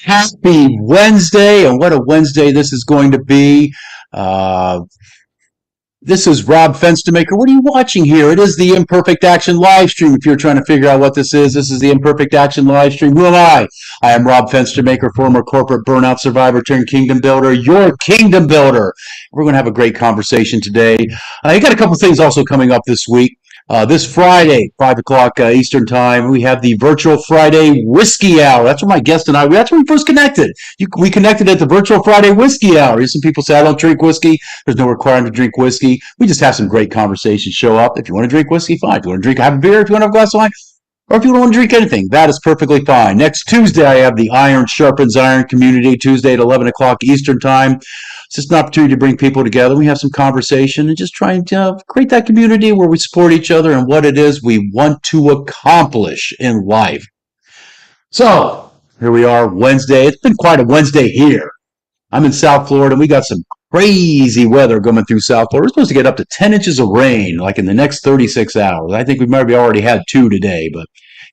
Happy Wednesday, and what a Wednesday this is going to be. Uh, this is Rob Fenstermaker. What are you watching here? It is the Imperfect Action live stream. If you're trying to figure out what this is the Imperfect Action live stream. Who am I? I am Rob Fenstermaker, former corporate burnout survivor turned kingdom builder, your kingdom builder. We're going to have a great conversation today. I got a couple things also coming up this week. This Friday, 5 o'clock Eastern time, we have the virtual Friday whiskey hour. That's where my guest and that's where we first connected. We connected at the virtual Friday whiskey hour. Some people say, I don't drink whiskey. There's no requirement to drink whiskey. We just have some great conversations show up. If you want to drink whiskey, fine. If you want to have a beer, if you want to have a glass of wine, or if you don't want to drink anything, that is perfectly fine. Next Tuesday, I have the Iron Sharpens Iron Community, Tuesday at 11 o'clock Eastern time. It's just an opportunity to bring people together. We have some conversation and just try and create that community where we support each other and what it is we want to accomplish in life. So here we are, Wednesday. It's been quite a Wednesday here. I'm in South Florida, and we got some crazy weather coming through South Florida. We're supposed to get up to 10 inches of rain, like in the next 36 hours. I think we maybe already had 2 today, but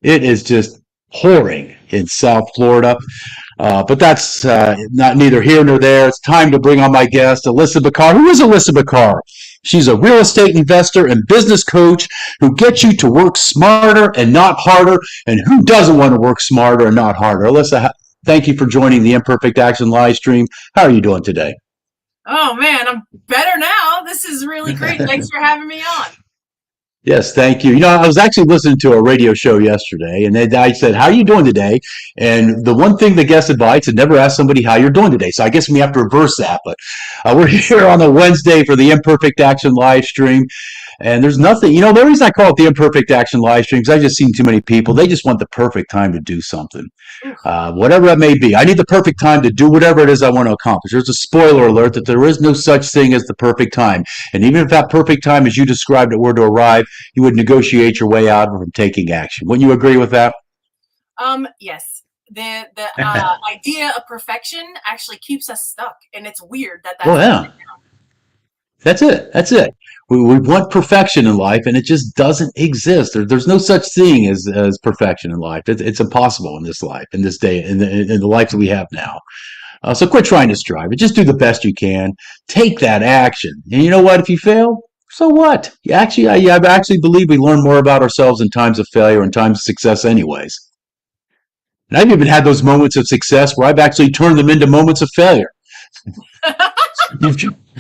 it is just pouring in South Florida. But that's not neither here nor there. It's time to bring on my guest, Alyssa Bakar. Who is Alyssa Bakar? She's a real estate investor and business coach who gets you to work smarter and not harder. And who doesn't want to work smarter and not harder? Alyssa, thank you for joining the Imperfect Action live stream. How are you doing today? Oh, man, I'm better now. This is really great. Thanks for having me on. Yes, thank you. I was actually listening to a radio show yesterday, and I said, how are you doing today? And the one thing the guest advised is never ask somebody how you're doing today. So I guess we have to reverse that. But we're here on a Wednesday for the Imperfect Action live stream. And there's nothing, the reason I call it the Imperfect Action live stream is I've just seen too many people. They just want the perfect time to do something, whatever it may be. I need the perfect time to do whatever it is I want to accomplish. There's a spoiler alert that there is no such thing as the perfect time. And even if that perfect time, as you described it, were to arrive, you would negotiate your way out from taking action. Wouldn't you agree with that? Yes. The idea of perfection actually keeps us stuck. And it's weird that's That's it. We want perfection in life, and it just doesn't exist. There's no such thing as perfection in life. It's impossible in this life, in this day, in the life that we have now. So quit trying to strive. Just do the best you can. Take that action. And you know what? If you fail, so what? I actually believe we learn more about ourselves in times of failure and times of success anyways. And I've even had those moments of success where I've actually turned them into moments of failure.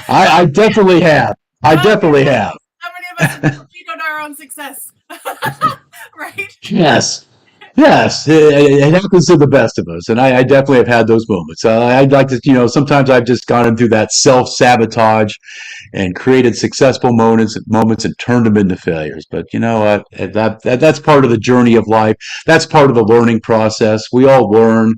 I definitely have. I definitely have. How many of us have cheated on our own success? Right? Yes. It happens to the best of us, and I definitely have had those moments. I'd like to, sometimes I've just gone into that self-sabotage and created successful moments and turned them into failures. But you know what? That's part of the journey of life. That's part of the learning process. We all learn.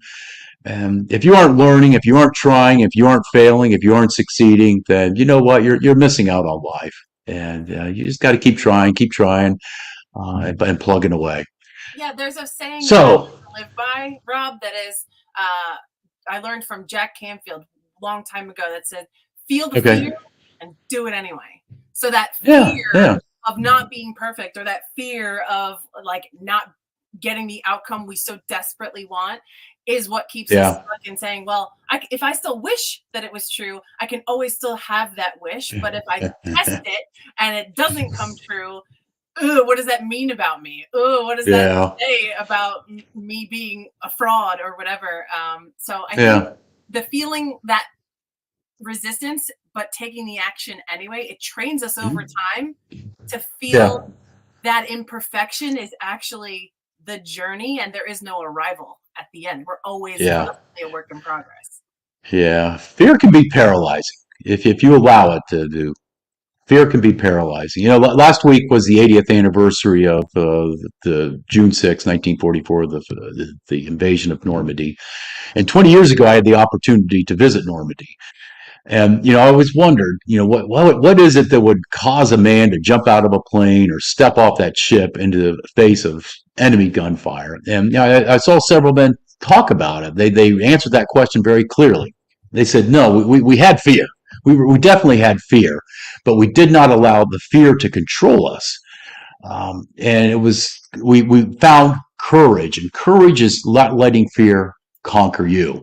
And if you aren't learning, if you aren't trying, if you aren't failing, if you aren't succeeding, then you know what? You're missing out on life. And you just got to keep trying, and plugging away. Yeah, there's a saying that I live by, Rob, that is, I learned from Jack Canfield a long time ago that said, feel the fear and do it anyway. So that fear of not being perfect, or that fear of like not getting the outcome we so desperately want, is what keeps us stuck in saying, well, if I still wish that it was true, I can always still have that wish. But if I test it and it doesn't come true, what does that mean about me? What does that say about me being a fraud or whatever? So I think the feeling that resistance, but taking the action anyway, it trains us over time to feel that imperfection is actually the journey, and there is no arrival at the end. We're always constantly a work in progress. Yeah. Fear can be paralyzing if you allow it to do. Fear can be paralyzing. You know, last week was the 80th anniversary of the June 6, 1944, the invasion of Normandy. And 20 years ago, I had the opportunity to visit Normandy. And, you know, I always wondered, you know, what is it that would cause a man to jump out of a plane or step off that ship into the face of enemy gunfire? And, you know, I saw several men talk about it. They answered that question very clearly. They said, no, we had fear. We definitely had fear, but we did not allow the fear to control us. And it was, we found courage, and courage is not letting fear conquer you.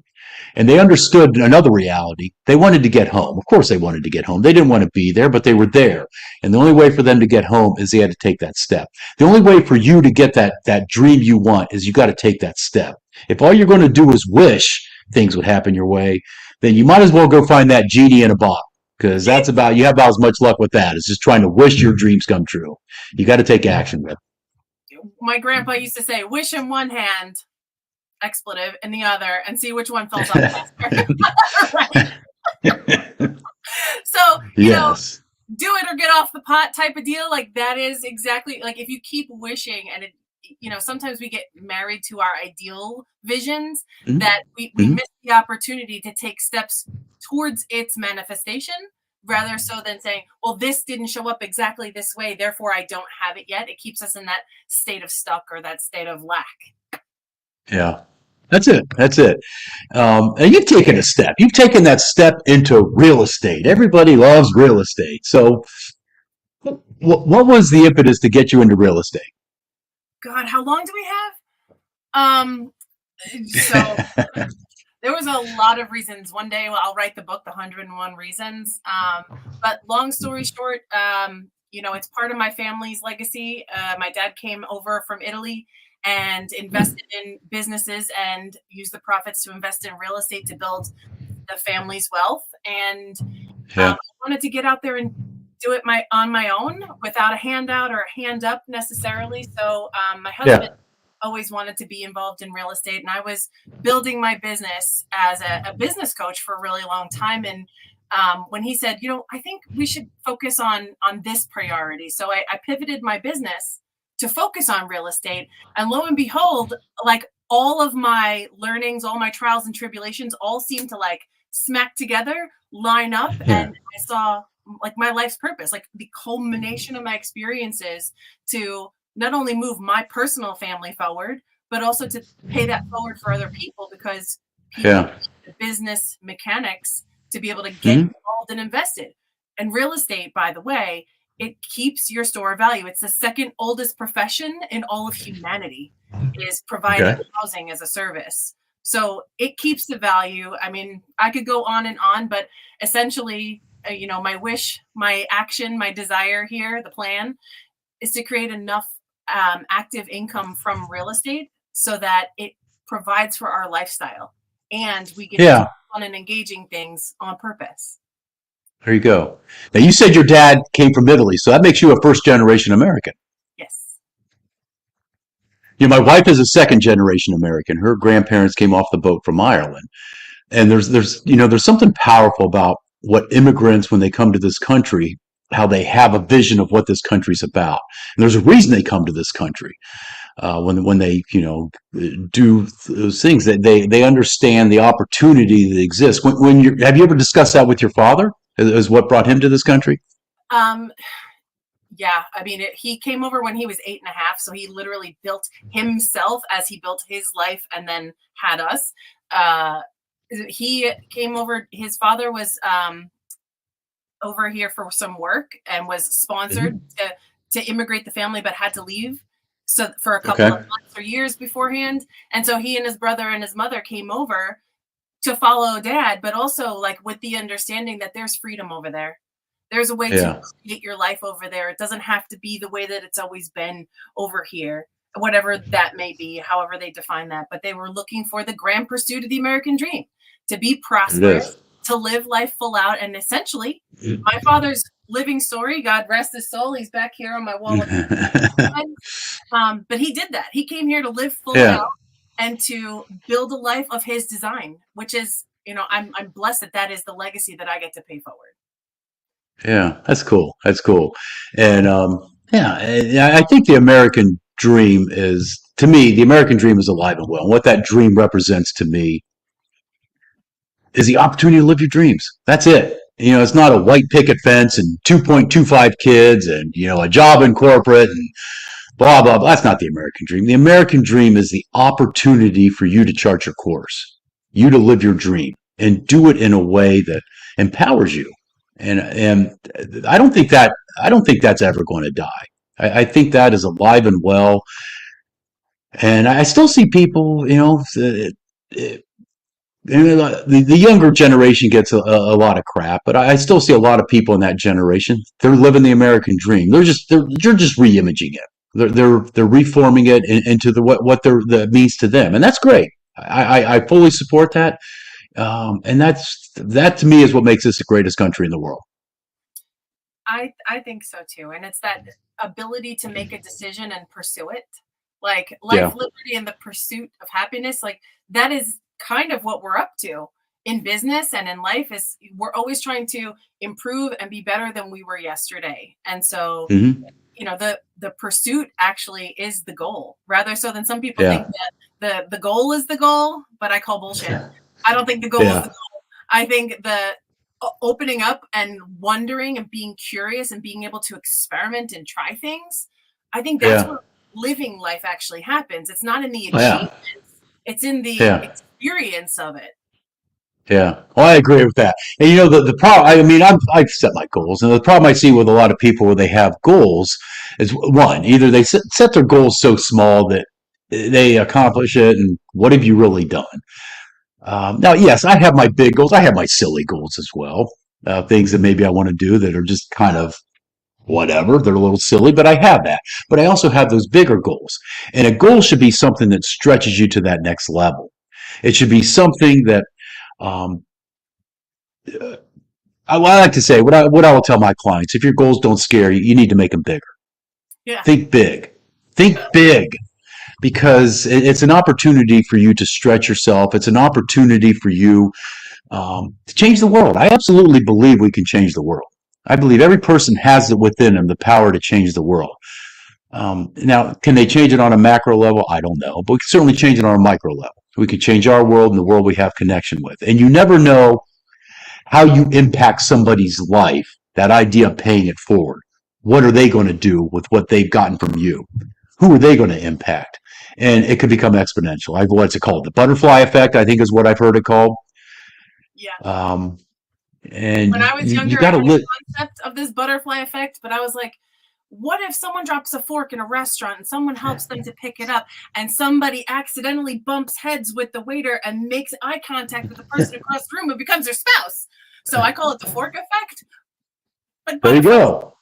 And they understood another reality. They wanted to get home. Of course, they wanted to get home. They didn't want to be there, but they were there. And the only way for them to get home is they had to take that step. The only way for you to get that dream you want is you got to take that step. If all you're going to do is wish things would happen your way, then you might as well go find that genie in a bottle, because you have about as much luck with that as just trying to wish your dreams come true. You got to take action with it. My grandpa used to say, wish in one hand, expletive, in the other, and see which one falls off faster. So, you know, do it or get off the pot type of deal. Like, that is exactly, like, if you keep wishing, and it, you know, sometimes we get married to our ideal visions, that we miss the opportunity to take steps towards its manifestation, rather so than saying, well, this didn't show up exactly this way, therefore I don't have it yet. It keeps us in that state of stuck, or that state of lack. Yeah, that's it. That's it. And you've taken a step. You've taken that step into real estate. Everybody loves real estate. So what was the impetus to get you into real estate? God, how long do we have? So there was a lot of reasons. One day I'll write the book, The 101 Reasons. But long story short, you know, it's part of my family's legacy. My dad came over from Italy and invested in businesses and used the profits to invest in real estate to build the family's wealth. And I wanted to get out there and do it on my own without a handout or a hand up necessarily. So my husband always wanted to be involved in real estate, and I was building my business as a business coach for a really long time. And when he said, you know, I think we should focus on this priority. So I pivoted my business to focus on real estate. And lo and behold, like, all of my learnings, all my trials and tribulations all seemed to like smack together, line up. And I saw like my life's purpose, like the culmination of my experiences to not only move my personal family forward, but also to pay that forward for other people, because people need the business mechanics to be able to get involved and invested. And real estate, by the way, it keeps your store of value. It's the second oldest profession in all of humanity, is providing housing as a service. So it keeps the value. I mean, I could go on and on, but essentially, you know, my wish, my action, my desire here, the plan is to create enough active income from real estate so that it provides for our lifestyle, and we get to do fun and engaging things on purpose. There you go. Now, you said your dad came from Italy, so that makes you a first-generation American. Yes. You know, my wife is a second-generation American. Her grandparents came off the boat from Ireland. And there's something powerful about what immigrants, when they come to this country, how they have a vision of what this country's about. And there's a reason they come to this country. When they, you know, do those things, that they understand the opportunity that exists. Have you ever discussed that with your father? Is what brought him to this country? Yeah, I mean, he came over when he was 8.5, so he literally built himself as he built his life and then had us. He came over, his father was over here for some work and was sponsored to immigrate the family, but had to leave for a couple of months or years beforehand. And so he and his brother and his mother came over to follow dad, but also like with the understanding that there's freedom over there. There's a way to create your life over there. It doesn't have to be the way that it's always been over here, whatever that may be, however they define that. But they were looking for the grand pursuit of the American dream, to be prosperous, to live life full out. And essentially, my father's living story, God rest his soul, he's back here on my wall. But he did that. He came here to live full out and to build a life of his design, which is, I'm blessed that is the legacy that I get to pay forward. Yeah, that's cool. That's cool. And I think the American dream is, to me, the American dream is alive and well. And what that dream represents to me is the opportunity to live your dreams. That's it. It's not a white picket fence and 2.25 kids and, a job in corporate and blah, blah, blah. That's not the American dream. The American dream is the opportunity for you to chart your course, you to live your dream and do it in a way that empowers you. And I don't think that's ever going to die. I think that is alive and well. And I still see people, the younger generation gets a lot of crap, but I still see a lot of people in that generation. They're living the American dream. They're just re-imaging it. They're reforming it into what that means to them, and that's great. I fully support that. And that to me is what makes this the greatest country in the world. I think so too. And it's that ability to make a decision and pursue it. Like life, liberty, and the pursuit of happiness. Like that is kind of what we're up to in business and in life. Is we're always trying to improve and be better than we were yesterday. And so, the pursuit actually is the goal, rather so than some people think that the goal is the goal, but I call bullshit. I don't think the goal is the goal. I think the opening up and wondering and being curious and being able to experiment and try things, I think that's where living life actually happens. It's not in the achievements, it's in the experience of it. Yeah, well, I agree with that. And the problem, I've set my goals, and the problem I see with a lot of people where they have goals is, one, either they set their goals so small that they accomplish it, and what have you really done? Now, yes, I have my big goals. I have my silly goals as well. Things that maybe I want to do that are just kind of whatever. They're a little silly, but I have that. But I also have those bigger goals. And a goal should be something that stretches you to that next level. It should be something that I like to say, what I will tell my clients, if your goals don't scare you, you need to make them bigger. Yeah. Think big. Think big. Because it's an opportunity for you to stretch yourself. It's an opportunity for you to change the world. I absolutely believe we can change the world. I believe every person has it within them, the power to change the world. Now, can they change it on a macro level? I don't know. But we can certainly change it on a micro level. We can change our world and the world we have connection with. And you never know how you impact somebody's life, that idea of paying it forward. What are they going to do with what they've gotten from you? Who are they going to impact? And it could become exponential. What's it called? The butterfly effect, I think, is what I've heard it called. Yeah. And when I was younger, you got I had a concept of this butterfly effect, but I was like, what if someone drops a fork in a restaurant and someone helps them to pick it up and somebody accidentally bumps heads with the waiter and makes eye contact with the person across the room and becomes their spouse? So I call it the fork effect. But there you go.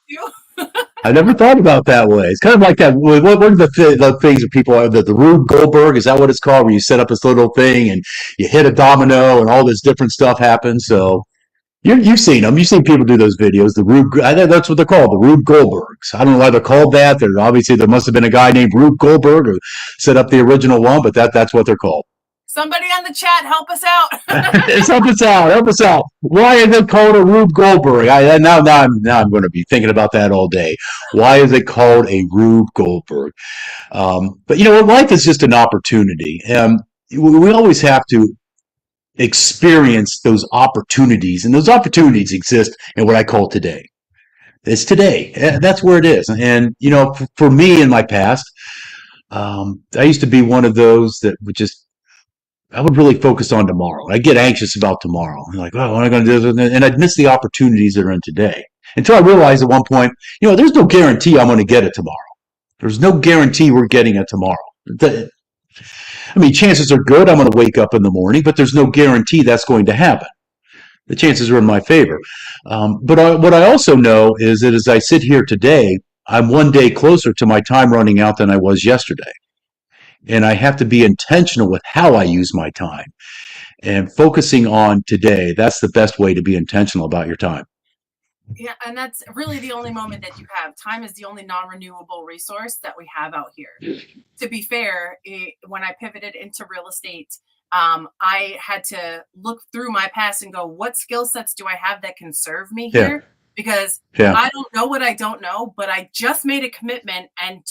I never thought about that way. It's kind of like that. What are the things that people are, the Rube Goldberg, is that what it's called? Where you set up this little thing and you hit a domino and all this different stuff happens. So you've seen them. You've seen people do those videos. The Rube, that's what they're called, the Rube Goldbergs. I don't know why they're called that. There must have been a guy named Rube Goldberg who set up the original one, but that's what they're called. Somebody on the chat, help us out. Help us out. Why is it called a Rube Goldberg? Now I'm going to be thinking about that all day. Why is it called a Rube Goldberg? But life is just an opportunity. We always have to experience those opportunities, and those opportunities exist in what I call today. It's today. That's where it is. And for me in my past, I used to be one of those that I would really focus on tomorrow. I'd get anxious about tomorrow. I'm like, oh, what am I going to do? And I'd miss the opportunities that are in today. Until I realized at one point, there's no guarantee I'm going to get it tomorrow. There's no guarantee we're getting it tomorrow. Chances are good I'm going to wake up in the morning, but there's no guarantee that's going to happen. The chances are in my favor. But what I also know is that as I sit here today, I'm one day closer to my time running out than I was yesterday. And I have to be intentional with how I use my time. and focusing on today. That's the best way to be intentional about your time. Yeah, and that's really the only moment that you have. Time is the only non-renewable resource that we have out here. To be fair, when I pivoted into real estate, I had to look through my past and go, what skill sets do I have that can serve me here? Yeah. Because Yeah. I don't know what I don't know, but I just made a commitment and,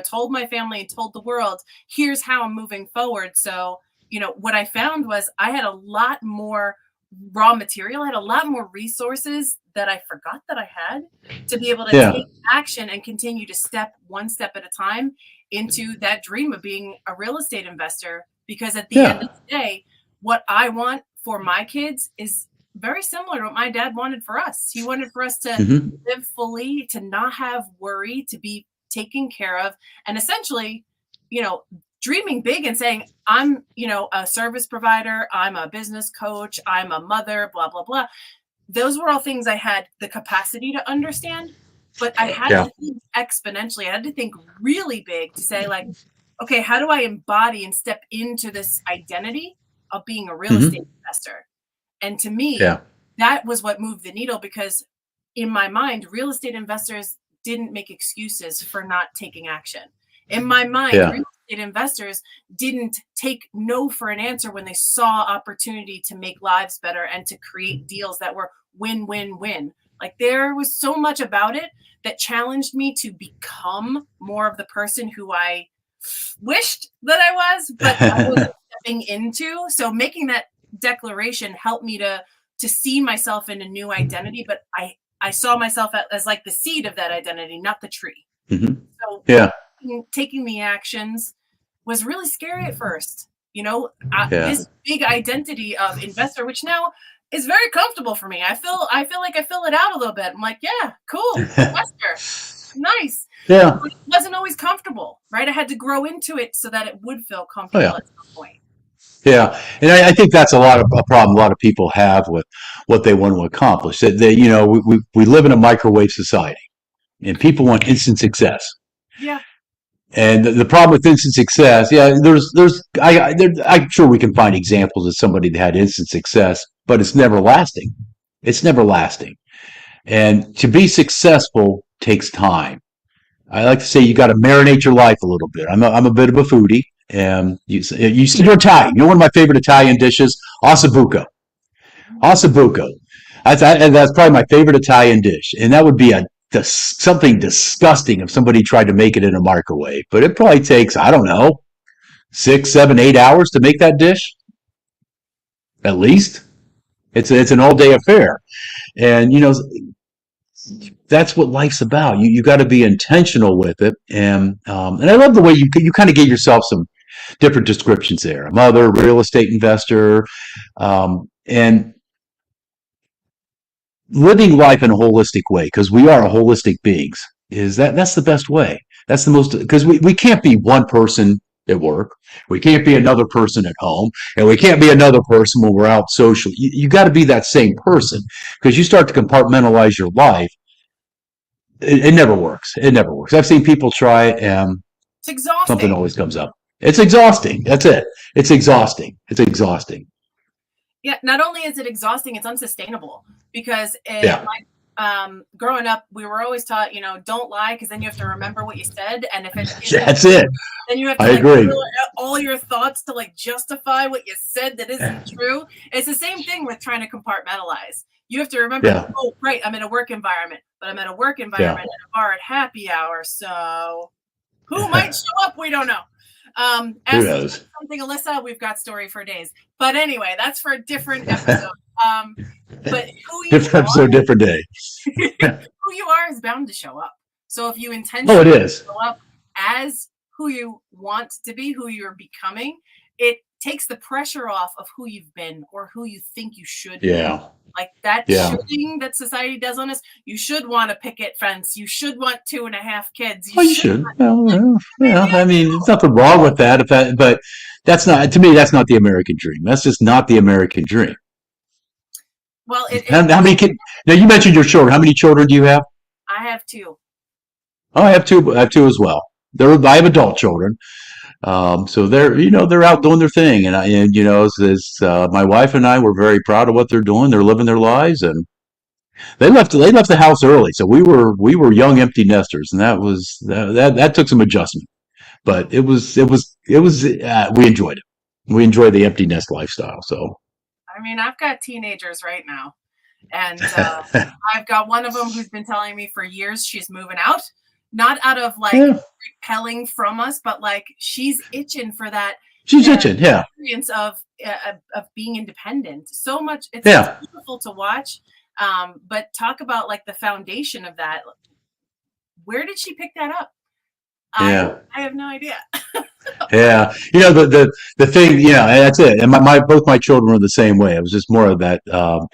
told my family and told the world, here's how I'm moving forward. So, what I found was I had a lot more raw material. I had a lot more resources that I forgot that I had to be able to Yeah. take action and continue to step one step at a time into that dream of being a real estate investor. Because at the end of the day, what I want for my kids is very similar to what my dad wanted for us. He wanted for us to live fully, to not have worry, to be taken care of, and essentially, dreaming big and saying, I'm, a service provider, I'm a business coach, I'm a mother, blah, blah, blah. Those were all things I had the capacity to understand, but I had to think exponentially. I had to think really big to say, like, okay, how do I embody and step into this identity of being a real estate investor? And to me, that was what moved the needle, because in my mind, real estate investors didn't make excuses for not taking action. In my mind, real estate investors didn't take no for an answer when they saw opportunity to make lives better and to create deals that were win, win, win. Like, there was so much about it that challenged me to become more of the person who I wished that I was, but I wasn't stepping into. So making that declaration helped me to see myself in a new identity, but I saw myself as like the seed of that identity, not the tree. So taking the actions was really scary at first. This big identity of investor, which now is very comfortable for me. I feel like I fill it out a little bit. I'm like, yeah, cool, investor, nice. Yeah, but it wasn't always comfortable, right? I had to grow into it so that it would feel comfortable at some point. Yeah, and I think that's a problem a lot of people have with what they want to accomplish. That we live in a microwave society, and people want instant success. Yeah. And the problem with instant success, I'm sure we can find examples of somebody that had instant success, but it's never lasting. It's never lasting. And to be successful takes time. I like to say you got to marinate your life a little bit. I'm a bit of a foodie. And you're Italian. One of my favorite Italian dishes, ossobuco. Ossobuco. That's probably my favorite Italian dish. And that would be something disgusting if somebody tried to make it in a microwave. But it probably takes, I don't know, 6, 7, 8 hours to make that dish. At least. It's an all-day affair. And, that's what life's about. You got to be intentional with it. And I love the way you kind of gave yourself some different descriptions there. A mother, real estate investor, and living life in a holistic way, because we are holistic beings. That's the best way. That's the most, because we can't be one person at work. We can't be another person at home, and we can't be another person when we're out social. You got to be that same person, because you start to compartmentalize your life. It never works. It never works. I've seen people try, and it's exhausting. Something always comes up. It's exhausting. That's it. It's exhausting. It's exhausting. Yeah. Not only is it exhausting, it's unsustainable, because growing up, we were always taught, don't lie, because then you have to remember what you said. And if that's it. Then you have to agree. All your thoughts to justify what you said that isn't true. It's the same thing with trying to compartmentalize. You have to remember, oh, right, I'm in a work environment, but I'm in a work environment at a bar at happy hour. So who might show up? We don't know. Who knows? Something, Alyssa, we've got story for days. But anyway, that's for a different episode. But different day. Who you are is bound to show up. So if you intentionally show up as who you want to be, who you're becoming, it takes the pressure off of who you've been or who you think you should be. Like that shooting that society does on us. You should want a picket fence. You should want 2.5 kids. You should. I mean, there's nothing wrong with that. But that's not, to me, that's not the American dream. That's just not the American dream. Well, how many kids? Now, you mentioned your children. How many children do you have? I have 2. Oh, I have 2. I have 2 as well. I have adult children. So they're out doing their thing, and my wife and I were very proud of what they're doing. They're living their lives, and they left the house early, so we were young empty nesters, and that took some adjustment, but we enjoyed it. We enjoyed the empty nest lifestyle. So I mean, I've got teenagers right now, and I've got one of them who's been telling me for years she's moving out, not out of like yeah, repelling from us, but like she's itching for that she's itching. Yeah, experience of being independent. So much, it's yeah, beautiful to watch. But talk about like the foundation of that. Where did she pick that up? yeah. I have no idea. Yeah, the thing, yeah, that's it. And both my children were the same way. It was just more of that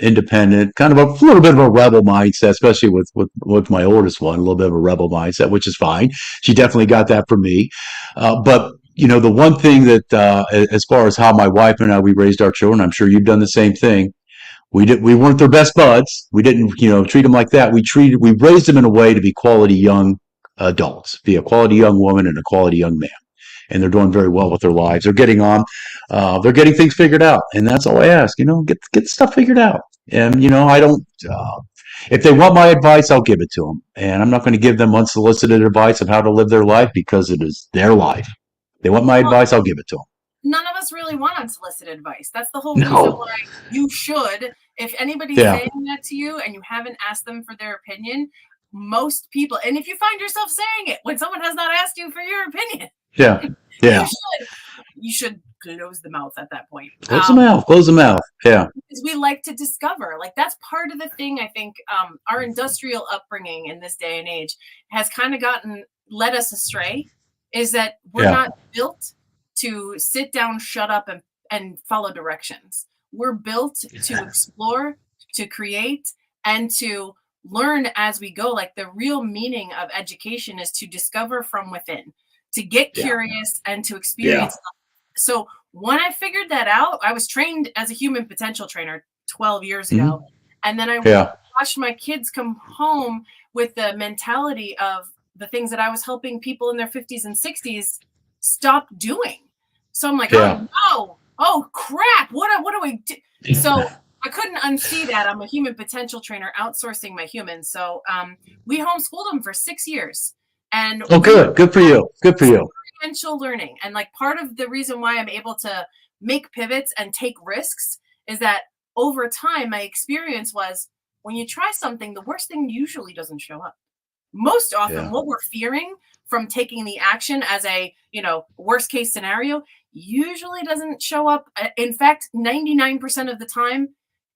independent, kind of a little bit of a rebel mindset, especially with my oldest one, a little bit of a rebel mindset, which is fine. She definitely got that from me. But the one thing that, as far as how my wife and I we raised our children, I'm sure you've done the same thing. We weren't their best buds. We didn't treat them like that. We raised them in a way to be quality young adults, be a quality young woman and a quality young man, and they're doing very well with their lives. They're getting on. They're getting things figured out, and that's all I ask. Get stuff figured out. And I don't. If they want my advice, I'll give it to them, and I'm not going to give them unsolicited advice of how to live their life because it is their life. If they want my advice, I'll give it to them. None of us really want unsolicited advice. That's the whole No. reason why you should. If anybody's saying that to you and you haven't asked them for their opinion, most people, and if you find yourself saying it when someone has not asked you for your opinion, yeah, you should close the mouth at that point. Close the mouth. Yeah, because we like to discover. Like that's part of the thing. I think our industrial upbringing in this day and age has kind of led us astray. Is that we're not built to sit down, shut up, and follow directions. We're built to explore, to create, and to learn as we go. Like the real meaning of education is to discover from within, to get curious and to experience. So when I figured that out, I was trained as a human potential trainer 12 years ago. And then I watched my kids come home with the mentality of the things that I was helping people in their 50s and 60s stop doing. So I'm like, oh crap, what do we do? So I couldn't unsee that. I'm a human potential trainer outsourcing my humans. So we homeschooled them for 6 years. And good for you. Good for you. Experiential learning. And like part of the reason why I'm able to make pivots and take risks is that over time, my experience was when you try something, the worst thing usually doesn't show up. Most often what we're fearing from taking the action as a, worst case scenario usually doesn't show up. In fact, 99% of the time,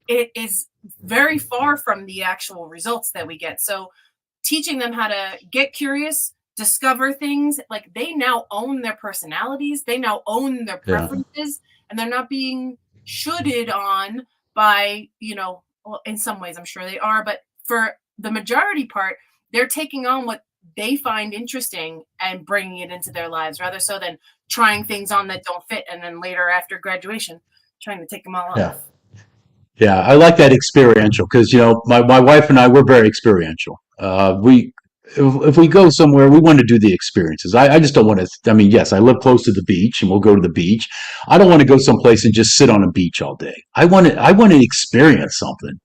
it is very far from the actual results that we get. So teaching them how to get curious, discover things, like they now own their personalities, they now own their preferences, and they're not being shoulded on by, well, in some ways I'm sure they are, but for the majority part, they're taking on what they find interesting and bringing it into their lives rather so than trying things on that don't fit. And then later after graduation, trying to take them all off. Yeah. I like that experiential because, my wife and I, we're very experiential. If we go somewhere, we want to do the experiences. I just don't want to, yes, I live close to the beach and we'll go to the beach. I don't want to go someplace and just sit on a beach all day. I want to experience something.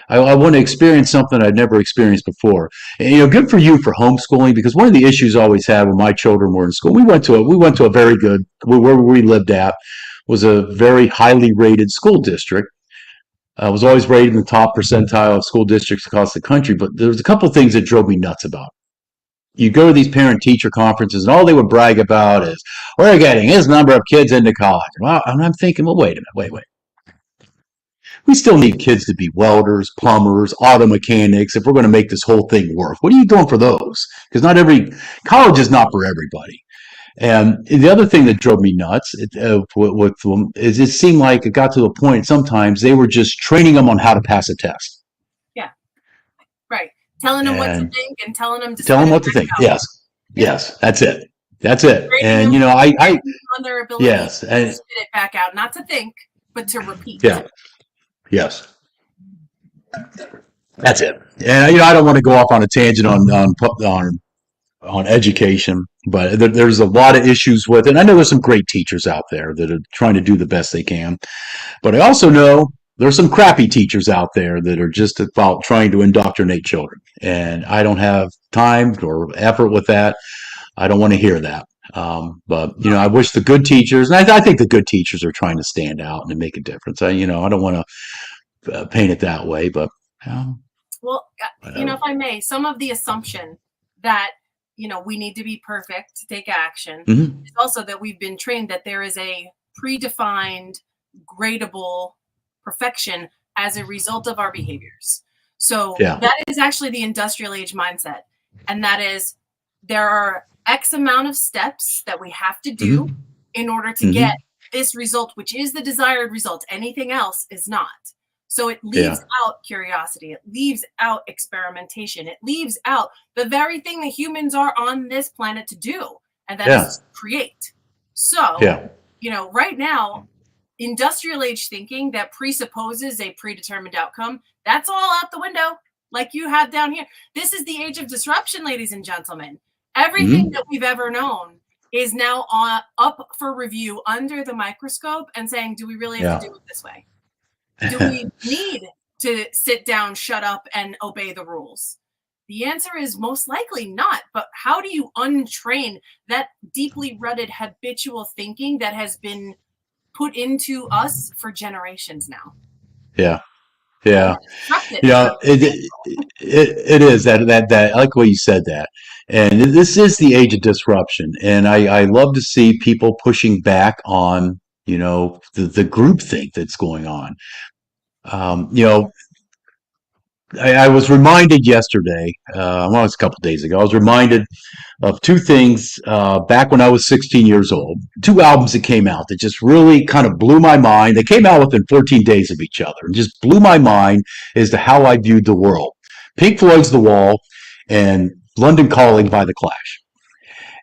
I want to experience something I'd never experienced before. And, good for you for homeschooling because one of the issues I always had when my children were in school, we went to a very good, where we lived at was a very highly rated school district. I was always rated in the top percentile of school districts across the country, but there was a couple of things that drove me nuts about it. You go to these parent-teacher conferences, and all they would brag about is, we're getting this number of kids into college. Well, and I'm thinking, well, wait a minute, wait. We still need kids to be welders, plumbers, auto mechanics if we're going to make this whole thing work. What are you doing for those? Because college is not for everybody. And the other thing that drove me nuts with them is it seemed like it got to a point sometimes they were just training them on how to pass a test. Yeah, right. Telling them what to think and telling them to tell them what to think. Yes, that's it. And on their ability to spit it back out, not to think, but to repeat. Yeah. Yes. That's it. And I don't want to go off on a tangent on education. But there's a lot of issues with it. And I know there's some great teachers out there that are trying to do the best they can. But I also know there's some crappy teachers out there that are just about trying to indoctrinate children. And I don't have time or effort with that. I don't want to hear that. But I wish the good teachers, and I think the good teachers are trying to stand out and make a difference. I don't want to paint it that way, but well, if I may, some of the assumption that we need to be perfect to take action is also that we've been trained that there is a predefined, gradable perfection as a result of our behaviors. So that is actually the industrial age mindset, and that is there are X amount of steps that we have to do in order to get this result, which is the desired result. Anything else is not. So it leaves out curiosity. It leaves out experimentation. It leaves out the very thing that humans are on this planet to do, and that is create. So, right now, industrial age thinking that presupposes a predetermined outcome, that's all out the window, like you have down here. This is the age of disruption, ladies and gentlemen. Everything that we've ever known is now up for review under the microscope and saying, do we really have to do it this way? Do we need to sit down, shut up, and obey the rules? The answer is most likely not. But how do you untrain that deeply rooted habitual thinking that has been put into us for generations now? Yeah. It is that I like the way you said that. And this is the age of disruption. And I love to see people pushing back on, the groupthink that's going on. I was reminded yesterday, well, it was a couple of days ago, I was reminded of two things back when I was 16 years old. Two albums that came out that just really kind of blew my mind. They came out within 14 days of each other and just blew my mind as to how I viewed the world. Pink Floyd's The Wall and London Calling by The Clash.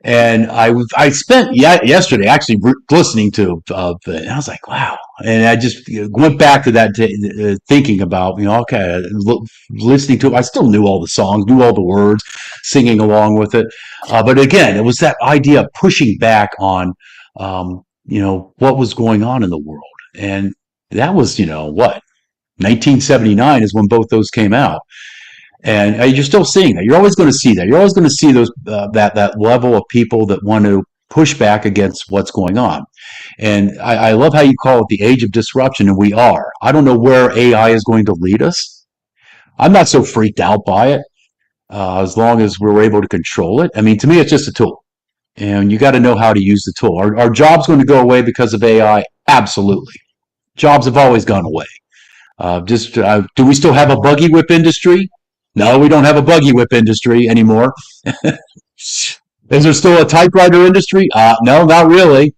And I spent yesterday actually listening to and I was like, wow. And I just went back to that thinking about, listening to it. I still knew all the songs, knew all the words, singing along with it. But again, it was that idea of pushing back on, what was going on in the world. And that was, 1979 is when both those came out. And you're still seeing that. You're always going to see that. You're always going to see those that level of people that want to push back against what's going on. And I love how you call it the age of disruption, and we are. I don't know where AI is going to lead us. I'm not so freaked out by it as long as we're able to control it. I mean, to me, it's just a tool, and you got to know how to use the tool. Are jobs going to go away because of AI? Absolutely. Jobs have always gone away. Do we still have a buggy whip industry? No, we don't have a buggy whip industry anymore. Is there still a typewriter industry? No, not really.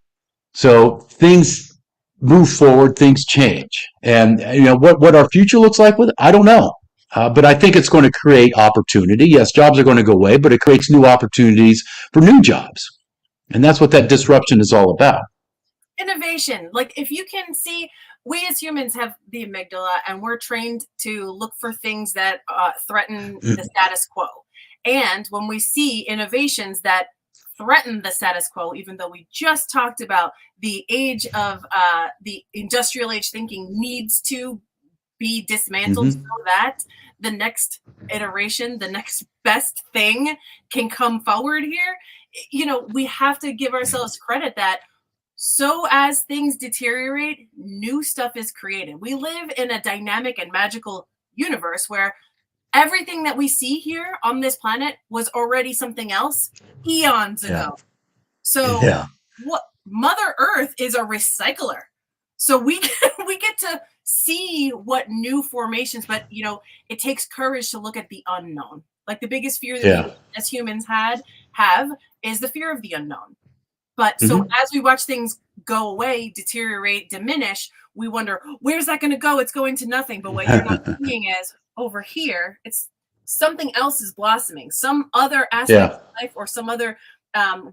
So things move forward, things change. And what our future looks like with it, I don't know. But I think it's going to create opportunity. Yes, jobs are going to go away, but it creates new opportunities for new jobs. And that's what that disruption is all about. Innovation. Like if you can see, we as humans have the amygdala, and we're trained to look for things that threaten the status quo. And when we see innovations that threaten the status quo, even though we just talked about the age of the industrial age thinking needs to be dismantled so that the next iteration, the next best thing can come forward here, we have to give ourselves credit that so as things deteriorate, new stuff is created. We live in a dynamic and magical universe where everything that we see here on this planet was already something else eons ago. So what Mother Earth is a recycler. So we get to see what new formations, but it takes courage to look at the unknown. Like the biggest fear that we as humans have is the fear of the unknown. But so as we watch things go away, deteriorate, diminish, we wonder, where's that going to go? It's going to nothing. But what you're not seeing is over here, it's something else is blossoming. Some other aspect of life or some other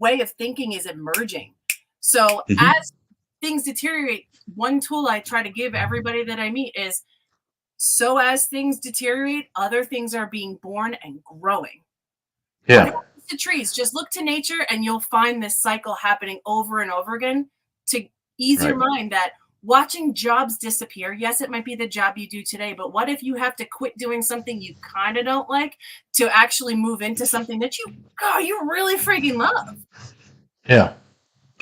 way of thinking is emerging. So as things deteriorate, one tool I try to give everybody that I meet is, so as things deteriorate, other things are being born and growing. to trees. Just look to nature, and you'll find this cycle happening over and over again to ease your mind that watching jobs disappear. Yes, it might be the job you do today, but what if you have to quit doing something you kind of don't like to actually move into something that you really freaking love? Yeah.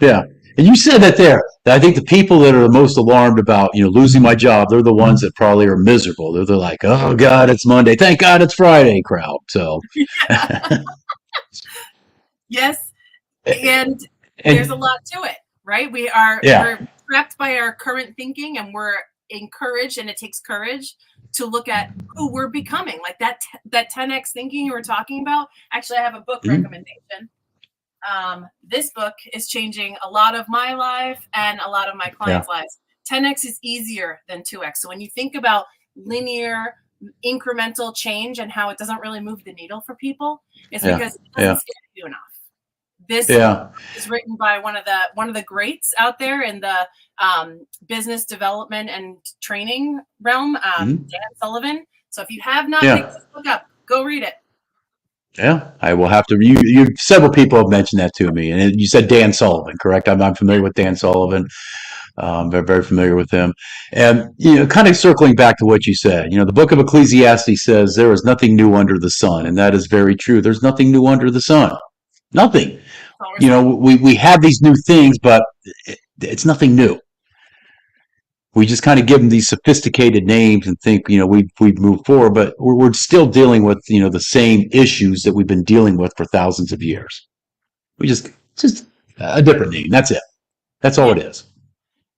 Yeah. And you said that there. I think the people that are the most alarmed about, losing my job, they're the ones that probably are miserable. They're like, oh God, it's Monday. Thank God it's Friday crowd. So yes. And there's a lot to it, right? We're trapped by our current thinking, and we're encouraged, and it takes courage to look at who we're becoming. Like that 10x thinking you were talking about. Actually, I have a book recommendation. This book is changing a lot of my life and a lot of my clients' lives. 10x is easier than 2x. So when you think about linear, incremental change and how it doesn't really move the needle for people, it's because it doesn't scare you enough. This is written by one of the greats out there in the business development and training realm, Dan Sullivan. So if you have not picked this book up, go read it. Yeah, I will have to. You several people have mentioned that to me, and you said Dan Sullivan, correct? I'm familiar with Dan Sullivan. Very, very familiar with him. And kind of circling back to what you said, the Book of Ecclesiastes says there is nothing new under the sun, and that is very true. There's nothing new under the sun. Nothing. We have these new things, but it's nothing new. We just kind of give them these sophisticated names and think, we've moved forward, but we're still dealing with, the same issues that we've been dealing with for thousands of years. It's just a different name. That's it. That's all it is.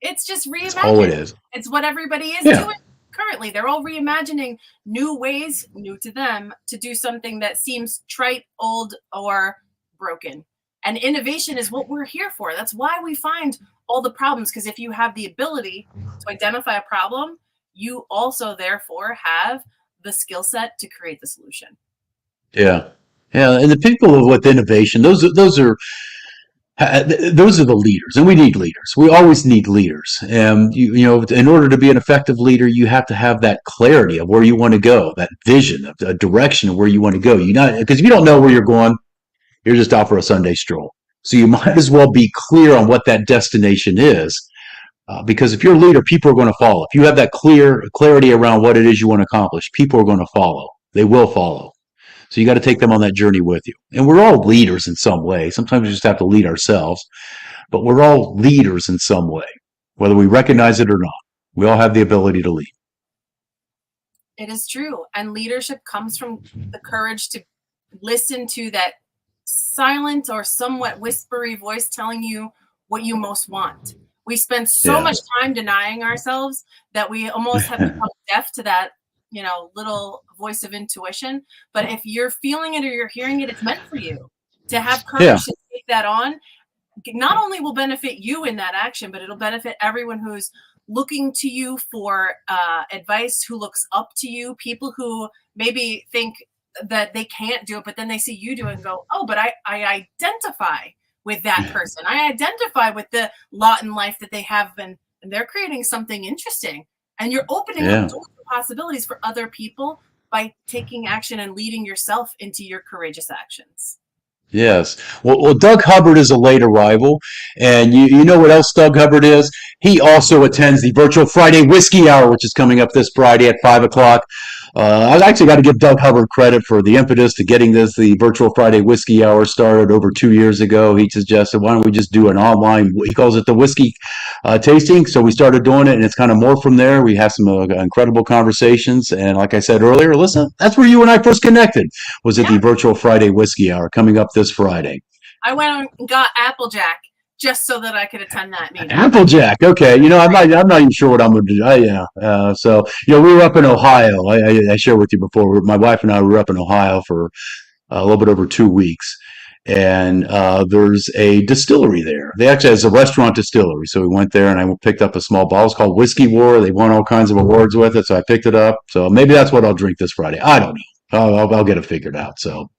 It's just reimagining. That's all it is. It's what everybody is doing currently. They're all reimagining new ways, new to them, to do something that seems trite, old, or broken. And innovation is what we're here for. That's why we find all the problems, because if you have the ability to identify a problem, you also therefore have the skill set to create the solution. Yeah. And the people with innovation, those are the leaders, and we need leaders. We always need leaders. And in order to be an effective leader, you have to have that clarity of where you want to go, that vision, of a direction of where you want to go. Because if you don't know where you're going, you're just out for a Sunday stroll. So you might as well be clear on what that destination is, because if you're a leader, people are going to follow. If you have that clarity around what it is you want to accomplish, people are going to follow. They will follow. So you got to take them on that journey with you. And we're all leaders in some way. Sometimes we just have to lead ourselves, but we're all leaders in some way, whether we recognize it or not. We all have the ability to lead. It is true. And leadership comes from the courage to listen to that silent or somewhat whispery voice telling you what you most want. We spend so much time denying ourselves that we almost have become deaf to that, little voice of intuition. But if you're feeling it or you're hearing it, it's meant for you to have courage to take that on. Not only will benefit you in that action, but it'll benefit everyone who's looking to you for advice, who looks up to you, people who maybe think that they can't do it, but then they see you do it and go, oh, but I identify with that person. I identify with the lot in life that they have been, and they're creating something interesting. And you're opening up doors of possibilities for other people by taking action and leading yourself into your courageous actions. Yes. Well, Doug Hubbard is a late arrival. And you know what else Doug Hubbard is? He also attends the Virtual Friday Whiskey Hour, which is coming up this Friday at 5 o'clock. I've actually got to give Doug Hubbard credit for the impetus to getting the Virtual Friday Whiskey Hour started over 2 years ago. He suggested, why don't we just do an online, he calls it the whiskey tasting. So we started doing it, and it's kind of more from there. We have some incredible conversations. And like I said earlier, listen, that's where you and I first connected, was at the Virtual Friday Whiskey Hour coming up this Friday. I went and got Applejack just so that I could attend that meeting. Applejack, okay. I'm not even sure what I'm going to do. So we were up in Ohio. I shared with you before. My wife and I were up in Ohio for a little bit over 2 weeks, and there's a distillery there. They actually has a restaurant distillery. So we went there, and I picked up a small bottle. It's called Whiskey War. They won all kinds of awards with it, so I picked it up. So maybe that's what I'll drink this Friday. I don't know. I'll get it figured out. So.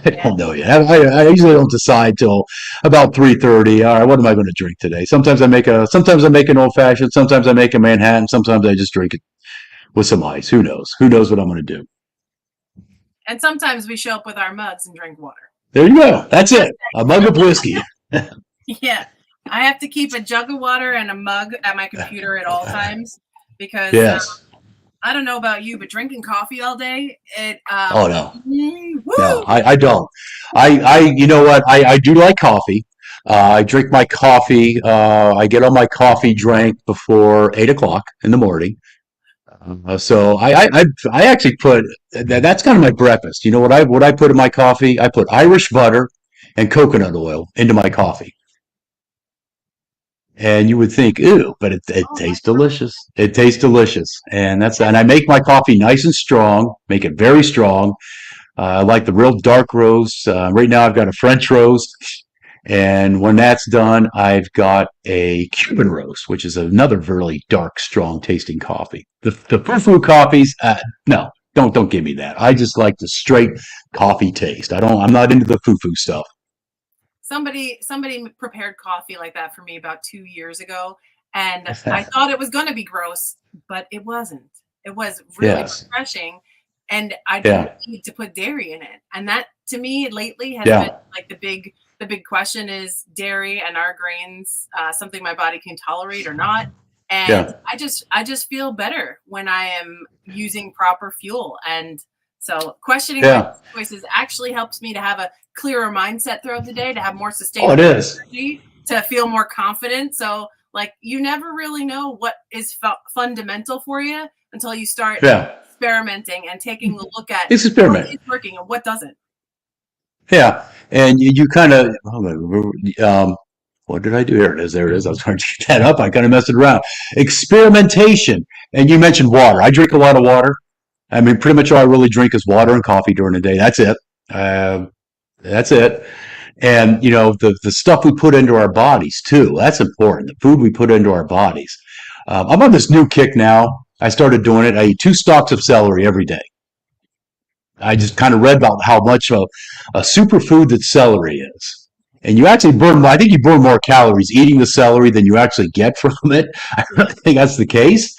I don't know yet. I usually don't decide till about 3:30. All right, what am I going to drink today? Sometimes I make an old fashioned. Sometimes I make a Manhattan. Sometimes I just drink it with some ice. Who knows? Who knows what I'm going to do? And sometimes we show up with our mugs and drink water. There you go. That's it. A mug of whiskey. Yeah. I have to keep a jug of water and a mug at my computer at all times because Yes. I don't know about you, but drinking coffee all day, Oh no. No, woo! I don't. You know what? I do like coffee. I drink my coffee. I get all my coffee drank before 8 o'clock in the morning. So I actually put that's kind of my breakfast. You know what I put in my coffee? I put Irish butter and coconut oil into my coffee. And you would think, ew, but it Oh, tastes that's right. delicious. It tastes delicious, and Yes. I make my coffee nice and strong, make it very strong. I like the real dark roast. Right now, I've got a French roast, and when that's done, I've got a Cuban roast, which is another really dark, strong tasting coffee. The foo coffees, no, don't give me that. I just like the straight coffee taste. I'm not into the foo stuff. Somebody prepared coffee like that for me about 2 years ago, and I thought it was going to be gross, but it wasn't. It was really Yes. refreshing, and I didn't Yeah. need to put dairy in it. And that to me lately has been Yeah. like the big question is dairy and our grains something my body can tolerate or not. And Yeah. I just feel better when I am using proper fuel. And so questioning my Yeah. choices actually helps me to have a clearer mindset throughout the day, to have more Oh, it sustainable is. energy, to feel more confident. So, like, you never really know what is fundamental for you until you start Yeah. experimenting and taking a look at It's what experiment. is working and what doesn't. Yeah, and you kind of, what did I do? Here it is. There it is. I was trying to get that up. I kind of messed it around. Experimentation. And you mentioned water. I drink a lot of water. I mean, pretty much all I really drink is water and coffee during the day. That's it. Uh, that's it. And, the stuff we put into our bodies, too. That's important. The food we put into our bodies. I'm on this new kick now. I started doing it. I eat 2 stalks of celery every day. I just kind of read about how much of a superfood that celery is. And you actually I think you burn more calories eating the celery than you actually get from it. I really think that's the case.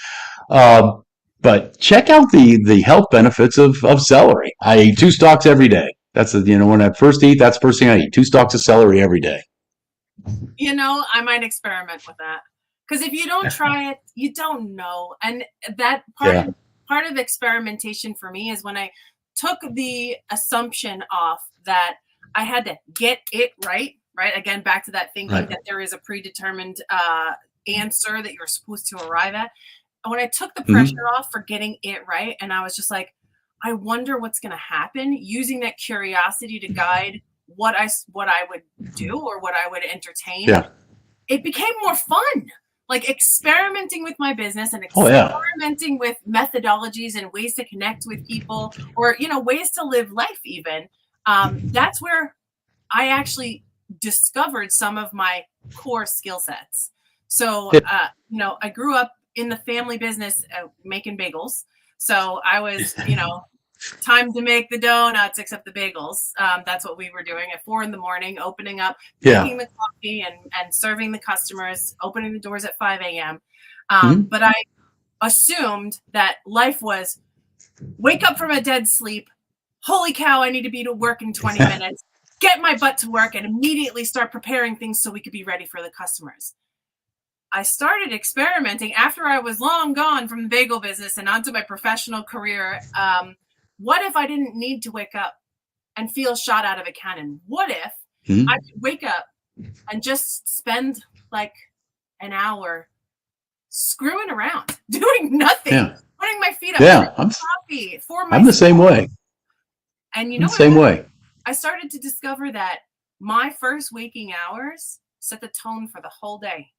Um, but check out the health benefits of celery. I eat 2 stalks every day. When I first eat, that's the first thing I eat. 2 stalks of celery every day. I might experiment with that because if you don't try it, you don't know. And that Yeah. part of experimentation for me is when I took the assumption off that I had to get it right. Right. Again, back to that thinking Right. that there is a predetermined answer that you're supposed to arrive at. And when I took the Mm-hmm. pressure off for getting it right, and I was just like, I wonder what's going to happen, using that curiosity to guide what I would do or what I would entertain, Yeah. it became more fun. Like experimenting with my business and Oh, yeah. experimenting with methodologies and ways to connect with people, or ways to live life even. That's where I actually discovered some of my core skill sets. So, I grew up in the family business making bagels. So I was, time to make the donuts except the bagels. That's what we were doing at 4 a.m, opening up, Yeah. making the coffee and serving the customers, opening the doors at 5 a.m. Mm-hmm. But I assumed that life was wake up from a dead sleep. Holy cow, I need to be to work in 20 minutes. Get my butt to work and immediately start preparing things so we could be ready for the customers. I started experimenting after I was long gone from the bagel business and onto my professional career. What if I didn't need to wake up and feel shot out of a cannon? What if Mm-hmm. I could wake up and just spend like an hour screwing around, doing nothing, Yeah. putting my feet up, Yeah. coffee for myself. I'm the same way. And I'm the same way. I started to discover that my first waking hours set the tone for the whole day.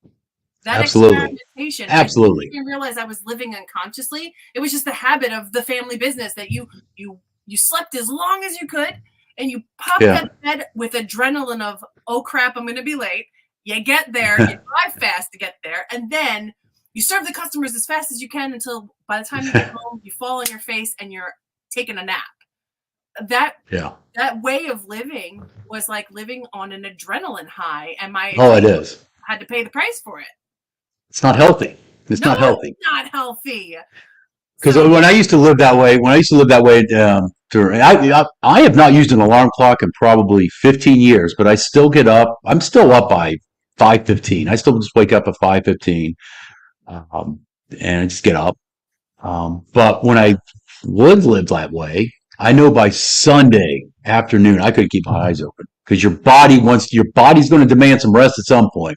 That Absolutely. experimentation, Absolutely. I didn't realize I was living unconsciously. It was just the habit of the family business that you slept as long as you could, and you popped out of bed with adrenaline of, oh crap, I'm going to be late. You get there, you drive fast to get there, and then you serve the customers as fast as you can until by the time you get home, you fall on your face and you're taking a nap. That way of living was like living on an adrenaline high, and it is. had to pay the price for it. It's not healthy. It's not healthy. It's not healthy. Because So when I used to live that way, I have not used an alarm clock in probably 15 years, but I still get up. I'm still up by 5:15. I still just wake up at 5:15, um, and I just get up. But when I would live that way, I know by Sunday afternoon I could keep my eyes open because your body's going to demand some rest at some point.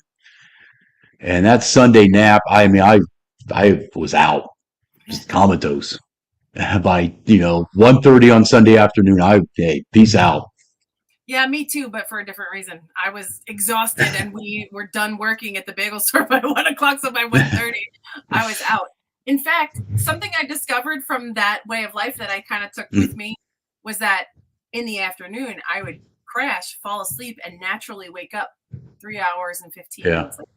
And that Sunday nap, I mean, I was out, just comatose. By 1:30 on Sunday afternoon, hey, peace out. yeah, me too, but for a different reason. I was exhausted, and we were done working at the bagel store by 1 o'clock. So by 1:30, I was out. In fact, something I discovered from that way of life that I kind of took with Mm, me was that in the afternoon I would crash, fall asleep, and naturally wake up 3 hours and 15 yeah, minutes later.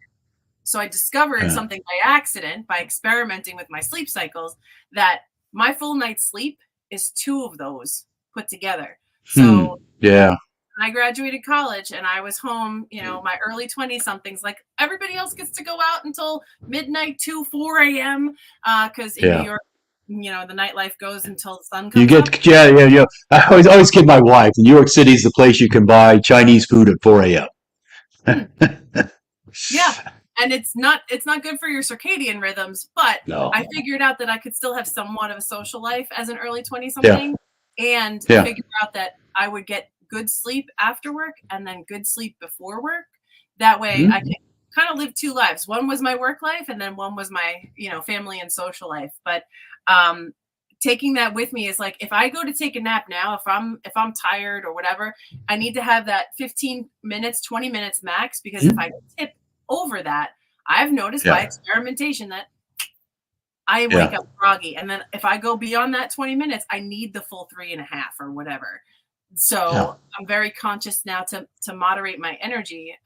So I discovered yeah. something by accident by experimenting with my sleep cycles, that my full night's sleep is two of those put together. So Yeah, I graduated college and I was home, my early 20 somethings, like everybody else gets to go out until midnight to 4 a.m. Because in New yeah. York, the nightlife goes until the sun You comes up. get yeah, yeah, yeah. I always kid my wife. New York City is the place you can buy Chinese food at 4 a.m. Hmm. Yeah. And it's not good for your circadian rhythms, but No. I figured out that I could still have somewhat of a social life as an early 20 Yeah, something, and yeah. figure out that I would get good sleep after work and then good sleep before work. That way I Hmm. could kind of live two lives. One was my work life and then one was my, family and social life. But um taking that with me is like, if I go to take a nap now, if I'm tired or whatever, I need to have that 15 minutes, 20 minutes max, because if I tip over that, I've noticed by Yeah, experimentation that I wake yeah, up groggy. And then if I go beyond that 20 minutes, I need the full 3.5 or whatever. yeah. So I'm very conscious now to moderate my energy.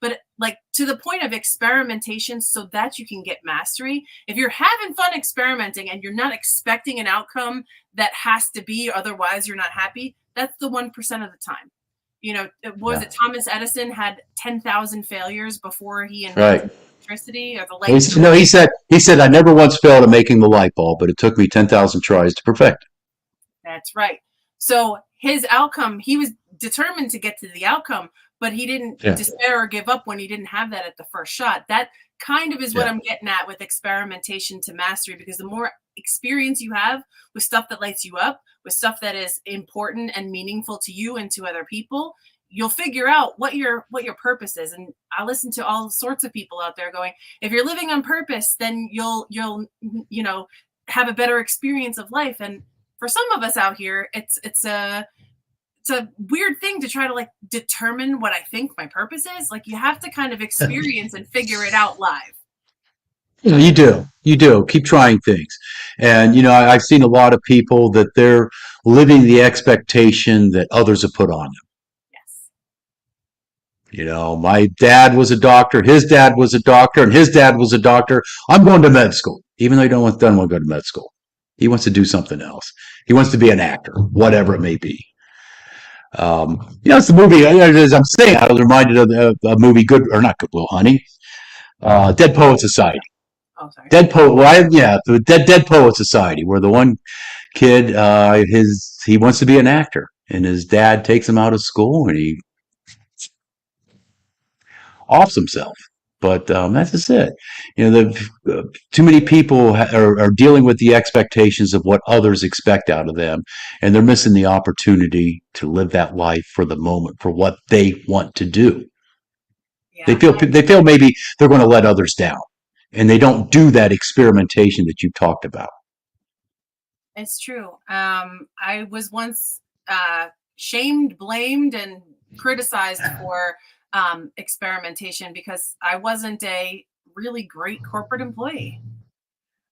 But like, to the point of experimentation so that you can get mastery. If you're having fun experimenting and you're not expecting an outcome that has to be, otherwise you're not happy, that's the 1% of the time. Was Yeah. it Thomas Edison had 10,000 failures before he invented Right. electricity or the light No, switch? he said I never once failed at making the light bulb, but it took me 10,000 tries to perfect. That's right. So his outcome, he was determined to get to the outcome, but he didn't Yeah, despair or give up when he didn't have that at the first shot. That kind of is what yeah, I'm getting at with experimentation to mastery, because the more experience you have with stuff that lights you up, with stuff that is important and meaningful to you and to other people, you'll figure out what your purpose is. And I listen to all sorts of people out there going, if you're living on purpose, then you'll have a better experience of life. And for some of us out here, it's a weird thing to try to like determine what I think my purpose is. Like, you have to kind of experience and figure it out live. yeah. You do. Keep trying things, and I've seen a lot of people that they're living the expectation that others have put on them. Yes. My dad was a doctor, his dad was a doctor, and his dad was a doctor. I'm going to med school, even though he doesn't want to go to med school. He wants to do something else. He wants to be an actor, whatever it may be. It's the movie. As I'm saying, I was reminded of a movie, Good or not Goodwill Hunting, Dead Poet Society. Oh, sorry. Dead Poet, well, yeah, the Dead Poet Society, where the one kid, he wants to be an actor, and his dad takes him out of school, and he offs himself. But that's just it. Too many people are dealing with the expectations of what others expect out of them, and they're missing the opportunity to live that life for the moment, for what they want to do. Yeah, They feel maybe they're going to let others down, and they don't do that experimentation that you talked about. it's true. I was once shamed, blamed, and criticized for experimentation because I wasn't a really great corporate employee.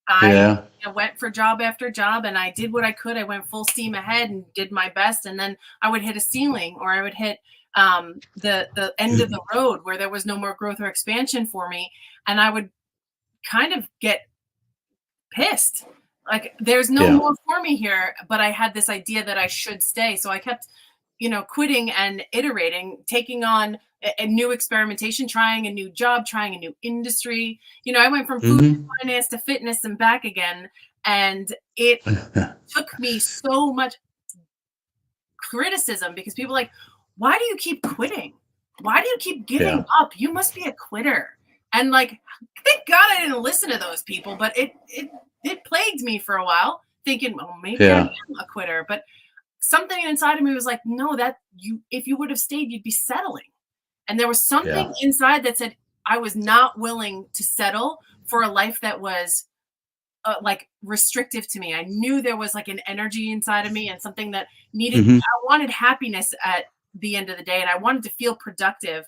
I Yeah. went for job after job and I did what I could. I went full steam ahead and did my best. And then I would hit a ceiling, or I would hit the end of the road where there was no more growth or expansion for me. And I would kind of get pissed. Like, there's no Yeah. more for me here, but I had this idea that I should stay. So I kept, quitting and iterating, taking on a new experimentation, trying a new job, trying a new industry. I went from food to Hmm. finance to fitness and back again. And it took me so much criticism because people are like, why do you keep quitting? Why do you keep giving up? You must be a quitter. And like, thank God I didn't listen to those people, but it plagued me for a while, thinking, well, maybe I am a quitter. But something inside of me was like, no, that if you would have stayed, you'd be settling. And there was something inside that said I was not willing to settle for a life that was like restrictive to me. I knew there was like an energy inside of me and something that needed, I wanted happiness at the end of the day, and I wanted to feel productive.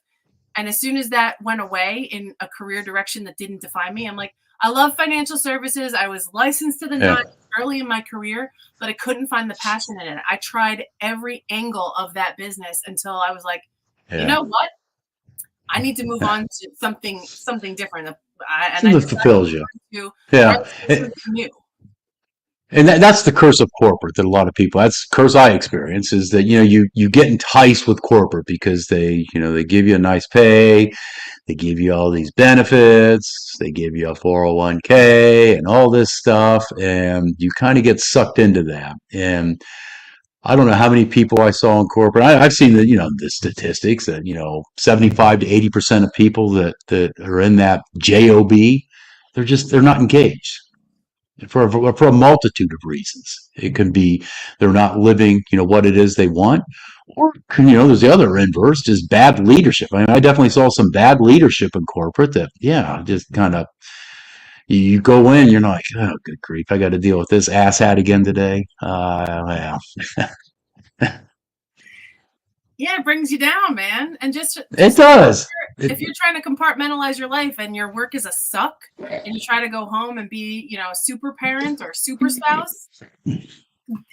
And as soon as that went away in a career direction that didn't define me, I'm like, I love financial services. I was licensed to the nines early in my career, but I couldn't find the passion in it. I tried every angle of that business until I was like, you know what? I need to move on to something different. Something that fulfills you. Something new. And that's the curse of corporate that a lot of people, that's the curse I experience, is that, you get enticed with corporate because they give you a nice pay. They give you all these benefits. They give you a 401k and all this stuff. And you kind of get sucked into that. And I don't know how many people I saw in corporate. I've seen the statistics that, 75 to 80% of people that are in that job, they're not engaged for a multitude of reasons. It could be they're not living, what it is they want, or there's the other inverse, just bad leadership. I mean, I definitely saw some bad leadership in corporate that, just kind of, you go in, you're like, oh, good grief, I got to deal with this asshat again today. Yeah, it brings you down, man. And just it does. If you're trying to compartmentalize your life and your work is a suck, and you try to go home and be, a super parent or super spouse,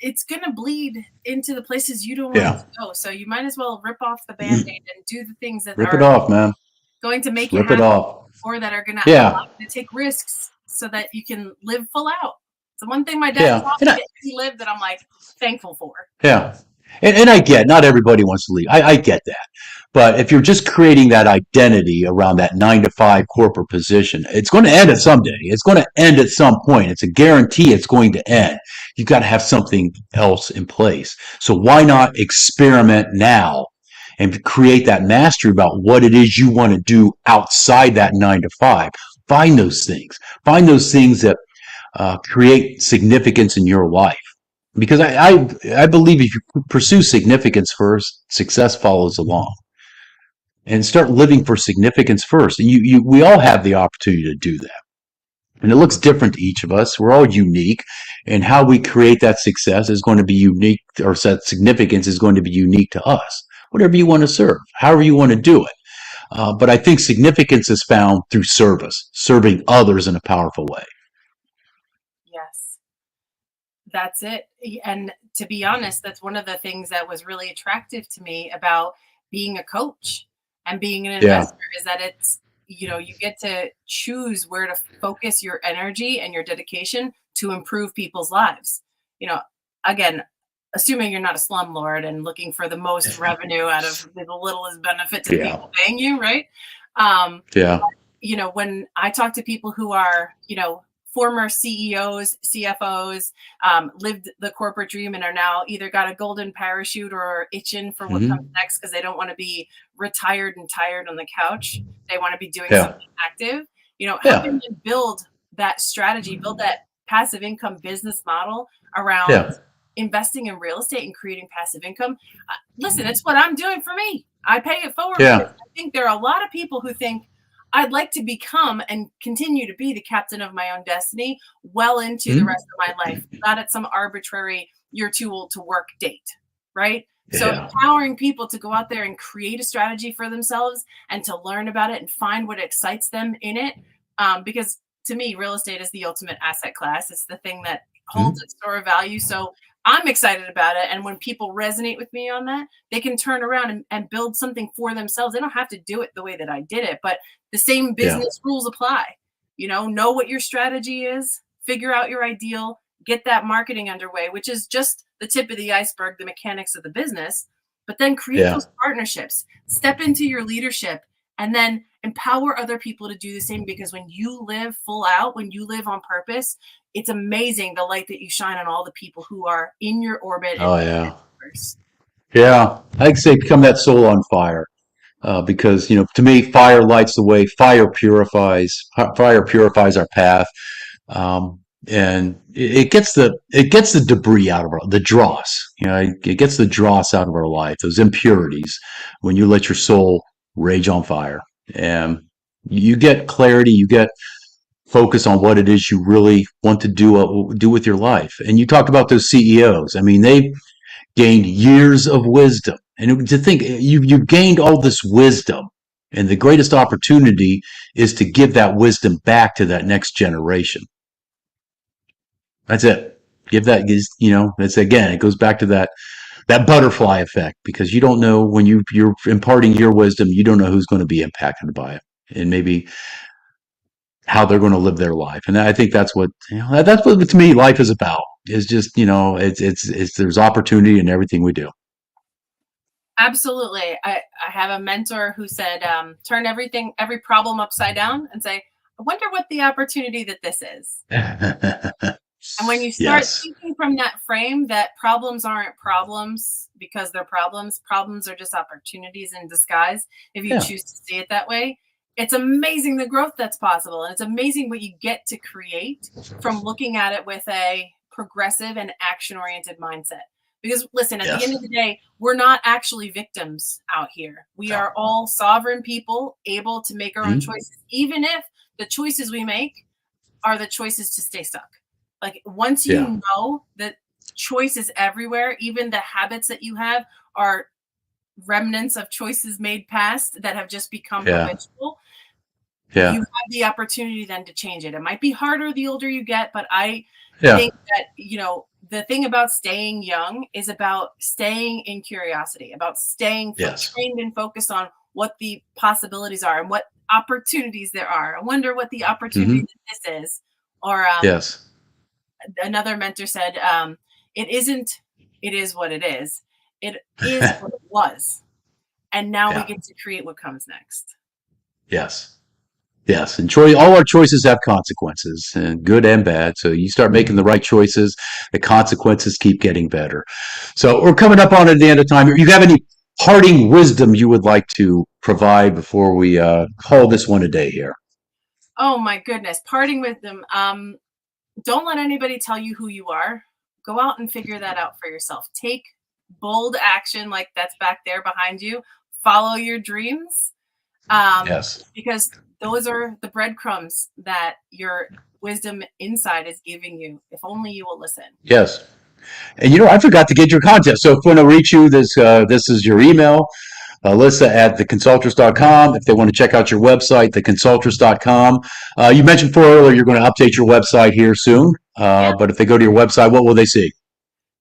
it's going to bleed into the places you don't want to go. So you might as well rip off the Band-Aid and do the things that rip it off, man. Going to make rip you happy, it off, or that are going to allow you to take risks so that you can live full out. It's the one thing my dad taught me that he lived that I'm like thankful for. Yeah. And I get, not everybody wants to leave. I get that. But if you're just creating that identity around that 9 to 5 corporate position, it's going to end at some day. It's going to end at some point. It's a guarantee it's going to end. You've got to have something else in place. So why not experiment now and create that mastery about what it is you want to do outside that 9 to 5? Find those things. Find those things that create significance in your life. Because I believe if you pursue significance first, success follows along. And start living for significance first. And we all have the opportunity to do that. And it looks different to each of us. We're all unique. And how we create that success is going to be unique, or that significance is going to be unique to us. Whatever you want to serve, however you want to do it. But I think significance is found through service, serving others in a powerful way. Yes. That's it. And to be honest, that's one of the things that was really attractive to me about being a coach and being an investor is that it's, you get to choose where to focus your energy and your dedication to improve people's lives. Again, assuming you're not a slumlord and looking for the most revenue out of the littlest benefit to the people paying you, right? When I talk to people who are, former CEOs, CFOs, lived the corporate dream and are now either got a golden parachute or itching for what comes next because they don't want to be retired and tired on the couch. They want to be doing something active. Helping them build that strategy, build that passive income business model around investing in real estate and creating passive income. Listen, it's what I'm doing for me. I pay it forward. Because I think there are a lot of people who think, I'd like to become and continue to be the captain of my own destiny well into the rest of my life, not at some arbitrary, you're too old to work date, right? So empowering people to go out there and create a strategy for themselves and to learn about it and find what excites them in it. Because to me, real estate is the ultimate asset class. It's the thing that holds its store of value. So I'm excited about it. And when people resonate with me on that, they can turn around and build something for themselves. They don't have to do it the way that I did it, but the same business rules apply. Know what your strategy is, figure out your ideal, get that marketing underway, which is just the tip of the iceberg, the mechanics of the business, but then create those partnerships, step into your leadership, and then empower other people to do the same. Because when you live full out, when you live on purpose, it's amazing the light that you shine on all the people who are in your orbit and Oh in yeah. the universe. Yeah. I'd say become that soul on fire. Because, to me, fire lights the way. Fire purifies. Fire purifies our path. And it gets the debris out of the dross. It gets the dross out of our life, those impurities, when you let your soul rage on fire. And you get clarity, you get focus on what it is you really want to do with your life. And you talked about those CEOs. I mean, they gained years of wisdom. And to think you've gained all this wisdom, and the greatest opportunity is to give that wisdom back to that next generation. That's it. Give that, it's again, it goes back to that butterfly effect, because you don't know when you're imparting your wisdom, you don't know who's going to be impacted by it, and maybe how they're going to live their life. And I think that's what, to me, life is about, is just, it's there's opportunity in everything we do. Absolutely. I have a mentor who said, turn every problem upside down and say, I wonder what the opportunity that this is. And when you start thinking from that frame, that problems aren't problems because they're problems are just opportunities in disguise. If you choose to see it that way, it's amazing the growth that's possible. And it's amazing what you get to create from looking at it with a progressive and action-oriented mindset. Because listen, at the end of the day, we're not actually victims out here. We are all sovereign people able to make our own choices, even if the choices we make are the choices to stay stuck. Like once you know that choice is everywhere, even the habits that you have are remnants of choices made past that have just become habitual. You have the opportunity then to change it. It might be harder the older you get, but I think that, the thing about staying young is about staying in curiosity, about staying trained and focused on what the possibilities are and what opportunities there are. I wonder what the opportunity this is. Or another mentor said, it is what it is. It is what it was. And now we get to create what comes next. Yes. And all our choices have consequences, and good and bad. So you start making the right choices, the consequences keep getting better. So we're coming up on at the end of time. You have any parting wisdom you would like to provide before we call this one a day here? Oh my goodness. Parting wisdom. Don't let anybody tell you who you are. Go out and figure that out for yourself. Take bold action like that's back there behind you. Follow your dreams. Because those are the breadcrumbs that your wisdom inside is giving you, if only you will listen. Yes. And I forgot to get your contact. So if we want to reach you, this is your email, Alyssa at theconsultress.com. If they want to check out your website, theconsultress.com. You mentioned earlier you're going to update your website here soon. But if they go to your website, what will they see?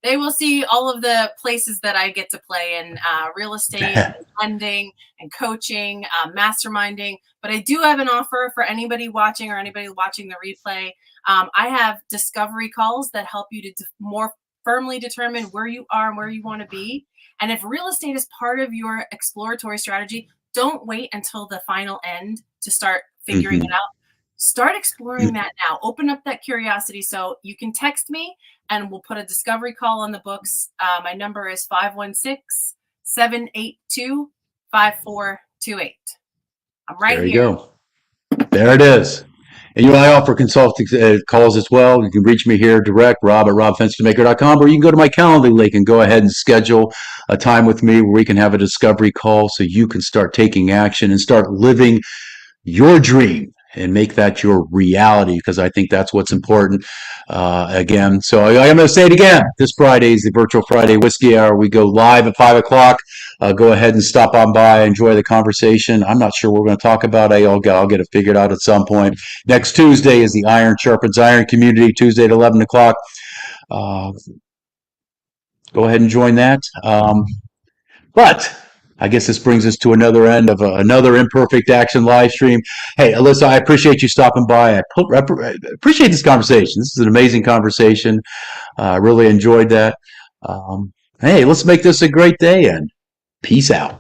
They will see all of the places that I get to play in real estate, and lending, and coaching, masterminding. But I do have an offer for anybody watching or anybody watching the replay. I have discovery calls that help you to more firmly determine where you are and where you want to be. And if real estate is part of your exploratory strategy, don't wait until the final end to start figuring it out. Start exploring that now. Open up that curiosity. So you can text me and we'll put a discovery call on the books. My number is 516-782-5428. I'm right here. There you go. There it is. And I offer consulting calls as well. You can reach me here direct, rob@robfenstermaker.com, or you can go to my Calendly link and go ahead and schedule a time with me where we can have a discovery call so you can start taking action and start living your dream and make that your reality, because I think that's what's important. Again, so I'm going to say it again. This Friday is the Virtual Friday Whiskey Hour. We go live at 5 o'clock. Go ahead and stop on by, enjoy the conversation. I'm not sure what we're going to talk about. I'll get it figured out at some point. Next Tuesday is the Iron Sharpens Iron Community, Tuesday at 11 o'clock. Go ahead and join that. But I guess this brings us to another end of another Imperfect Action live stream. Hey, Alyssa, I appreciate you stopping by. I appreciate this conversation. This is an amazing conversation. I really enjoyed that. Hey, let's make this a great day, and peace out.